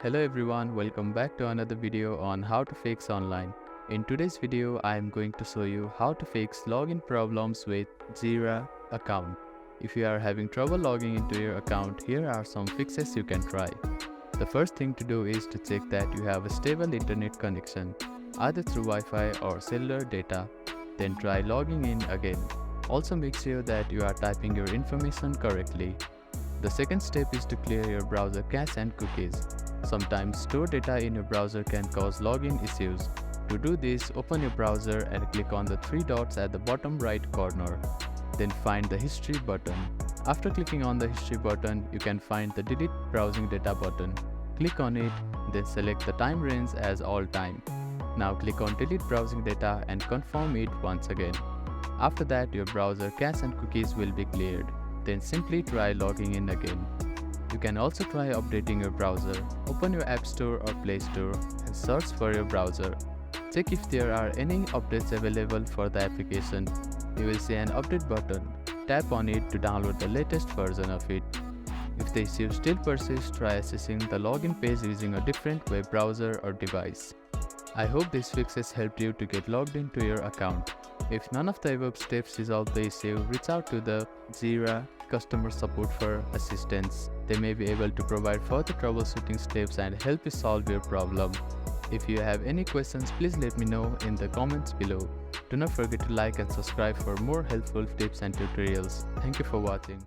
Hello everyone, welcome back to another video on how to fix online. In today's video, I am going to show you how to fix login problems with Jira account. If you are having trouble logging into your account, here are some fixes you can try. The first thing to do is to check that you have a stable internet connection, either through Wi-Fi or cellular data. Then try logging in again. Also make sure that you are typing your information correctly. The second step is to clear your browser cache and cookies. Sometimes stored data in your browser can cause login issues. To do this, open your browser and click on the three dots at the bottom right corner. Then find the History button. After clicking on the History button, you can find the Delete Browsing Data button. Click on it, then select the time range as all time. Now click on Delete Browsing Data and confirm it once again. After that, your browser cache and cookies will be cleared. Then simply try logging in again. You can also try updating your browser. Open your App Store or Play Store and search for your browser. Check if there are any updates available for the application. You will see an update button. Tap on it to download the latest version of it. If the issue still persists, try accessing the login page using a different web browser or device. I hope these fixes helped you to get logged into your account. If none of the above steps resolve the issue, reach out to the Jira customer support for assistance. They may be able to provide further troubleshooting steps and help you solve your problem. If you have any questions, please let me know in the comments below. Do not forget to like and subscribe for more helpful tips and tutorials. Thank you for watching.